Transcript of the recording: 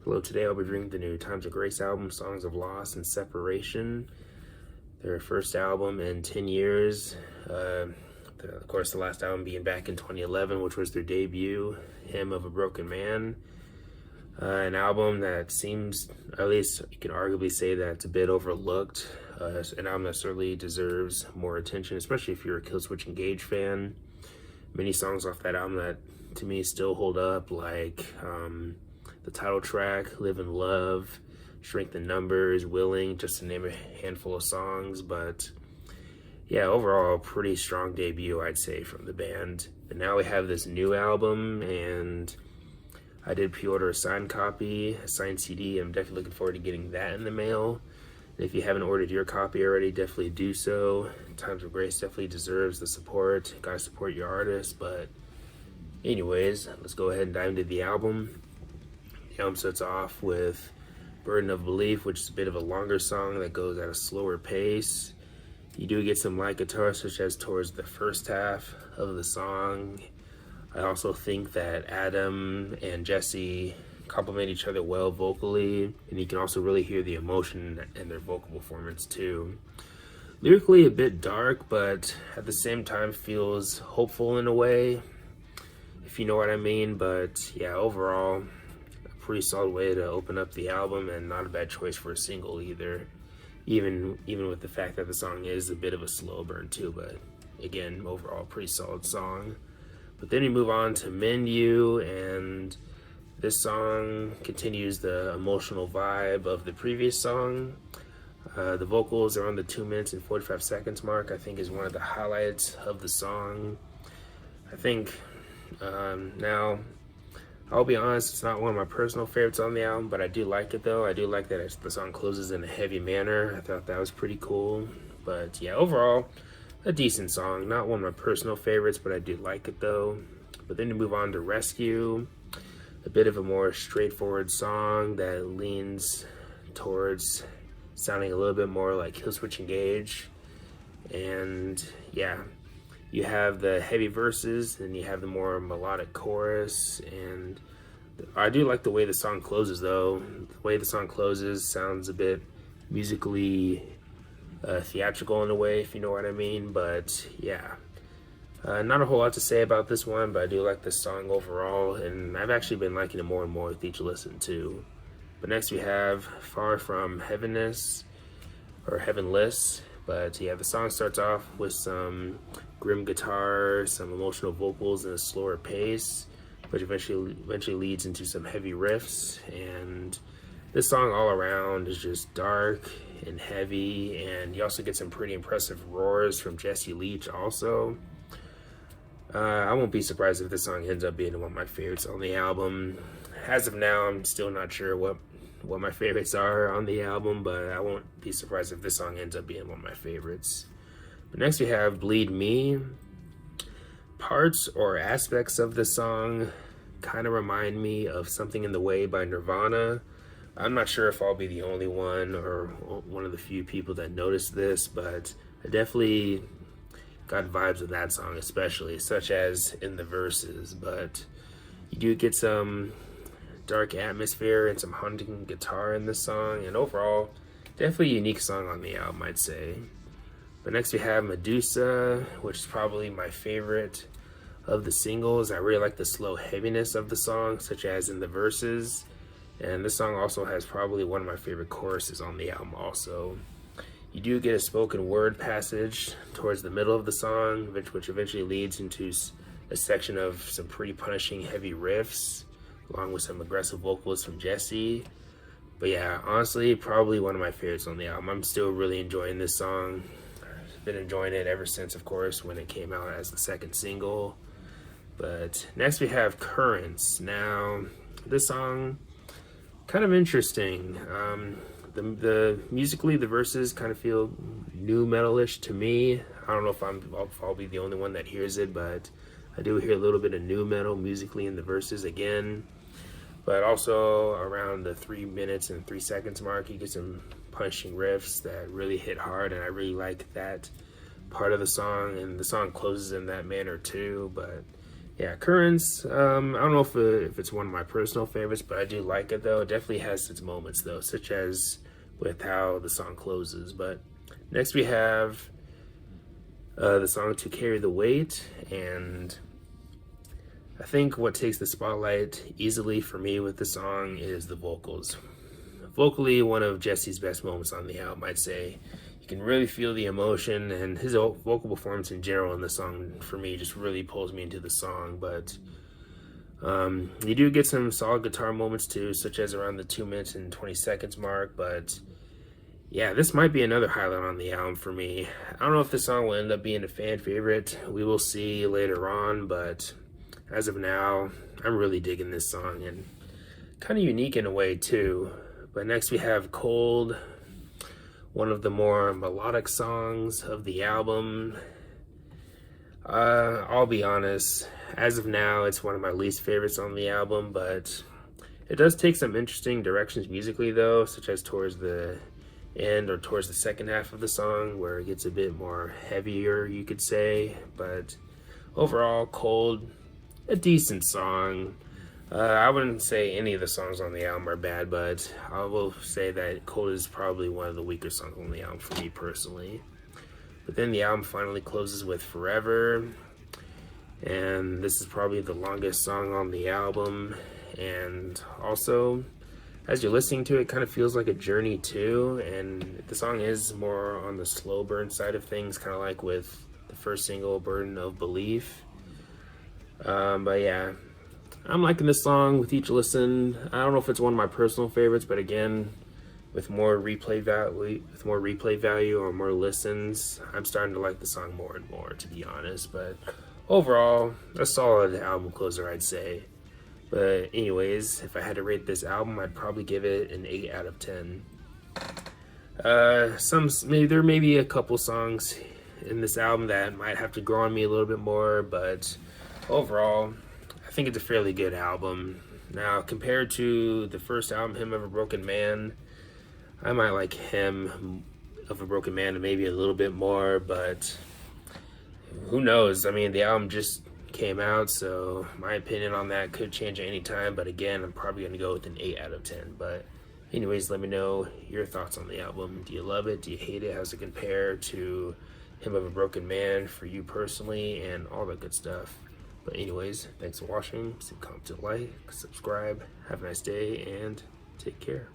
Hello, today I'll be reading the new Times of Grace album, Songs of Loss and Separation. Their first album in 10 years. Of course, the last album being back in 2011, which was their debut, Hymn of a Broken Man. An album that seems, at least you can arguably say that it's a bit overlooked. An album that certainly deserves more attention, especially if you're a Killswitch Engage fan. Many songs off that album that to me still hold up, like the title track, Live and Love, Strength in Numbers, Willing, just to name a handful of songs. But yeah, overall, pretty strong debut, I'd say, from the band. And now we have this new album, and I did pre-order a signed copy, a signed CD. I'm definitely looking forward to getting that in the mail. If you haven't ordered your copy already, definitely do so. Times of Grace definitely deserves the support. Gotta support your artist. But anyways, let's go ahead and dive into the album. The album starts off with Burden of Belief, which is a bit of a longer song that goes at a slower pace. You do get some light guitar, such as towards the first half of the song. I also think that Adam and Jesse complement each other well vocally, and you can also really hear the emotion in their vocal performance too. Lyrically a bit dark, but at the same time feels hopeful in a way, if you know what I mean. But yeah, overall, a pretty solid way to open up the album, and not a bad choice for a single either. Even with the fact that the song is a bit of a slow burn too, but again, overall, pretty solid song. But then we move on to Mend You, and this song continues the emotional vibe of the previous song. The vocals are on the 2 minutes and 45 seconds mark. I think is one of the highlights of the song. I think now, I'll be honest, it's not one of my personal favorites on the album, but I do like it though. I do like that the song closes in a heavy manner. I thought that was pretty cool. But yeah, overall, a decent song. Not one of my personal favorites, but I do like it though. But then to move on to Rescue, a bit of a more straightforward song that leans towards sounding a little bit more like Killswitch Engage. And yeah, you have the heavy verses, and you have the more melodic chorus. And I do like the way the song closes though. The way the song closes sounds a bit musically theatrical in a way, if you know what I mean. But yeah, not a whole lot to say about this one, but I do like this song overall, and I've actually been liking it more and more with each listen too. But next we have Far From Heaviness, or Heavenless. But yeah, the song starts off with some grim guitar, some emotional vocals, and a slower pace, which eventually leads into some heavy riffs. And this song all around is just dark and heavy, and you also get some pretty impressive roars from Jesse Leach also. I won't be surprised if this song ends up being one of my favorites on the album. As of now, I'm still not sure what my favorites are on the album, but I won't be surprised if this song ends up being one of my favorites. But next we have Bleed Me. Parts or aspects of the song kind of remind me of Something in the Way by Nirvana. I'm not sure if I'll be the only one or one of the few people that noticed this, but I definitely got vibes of that song, especially, such as in the verses. But you do get some dark atmosphere and some haunting guitar in this song, and overall, definitely a unique song on the album, I'd say. But next we have Medusa, which is probably my favorite of the singles. I really like the slow heaviness of the song, such as in the verses. And this song also has probably one of my favorite choruses on the album also. You do get a spoken word passage towards the middle of the song, which eventually leads into a section of some pretty punishing heavy riffs, along with some aggressive vocals from Jesse. But yeah, honestly, probably one of my favorites on the album. I'm still really enjoying this song. I've been enjoying it ever since, of course, when it came out as the second single. But next we have Currents. Now, this song, kind of interesting. The musically, the verses kind of feel new metal-ish to me. I don't know if I'll be the only one that hears it, but I do hear a little bit of new metal musically in the verses again. But also around the 3 minutes and 3 seconds mark, you get some punching riffs that really hit hard, and I really like that part of the song, and the song closes in that manner too. But Yeah, Currents. I don't know if it's one of my personal favorites, but I do like it though. It definitely has its moments though, such as with how the song closes. But next we have the song "To Carry the Weight," and I think what takes the spotlight easily for me with the song is the vocals. Vocally, one of Jesse's best moments on the album, I'd say. You can really feel the emotion, and his vocal performance in general in the song, for me, just really pulls me into the song. But you do get some solid guitar moments too, such as around the 2 minutes and 20 seconds mark. But yeah, this might be another highlight on the album for me. I don't know if this song will end up being a fan favorite. We will see later on, but as of now, I'm really digging this song, and kind of unique in a way too. But next we have Cold, one of the more melodic songs of the album. I'll be honest, as of now, it's one of my least favorites on the album, but it does take some interesting directions musically though, such as towards the end or towards the second half of the song where it gets a bit more heavier, you could say. But overall, Cold, a decent song. I wouldn't say any of the songs on the album are bad, but I will say that Cold is probably one of the weaker songs on the album for me personally. But then the album finally closes with Forever, and this is probably the longest song on the album. And also, as you're listening to it, it kind of feels like a journey too, and the song is more on the slow burn side of things, kind of like with the first single, Burden of Belief. But yeah, I'm liking this song with each listen. I don't know if it's one of my personal favorites, but again, with more replay value or more listens, I'm starting to like the song more and more, to be honest. But overall, a solid album closer, I'd say. But anyways, if I had to rate this album, I'd probably give it an 8 out of 10. There may be a couple songs in this album that might have to grow on me a little bit more, but overall, I think it's a fairly good album. Now, compared to the first album, Hymn of a Broken Man, I might like Hymn of a Broken Man maybe a little bit more, but who knows? I mean, the album just came out, so my opinion on that could change at any time. But again, I'm probably going to go with an 8 out of 10. But anyways, let me know your thoughts on the album. Do you love it? Do you hate it? How does it compare to Hymn of a Broken Man for you personally, and all that good stuff? But anyways, thanks for watching. Comment, like, subscribe. Have a nice day, and take care.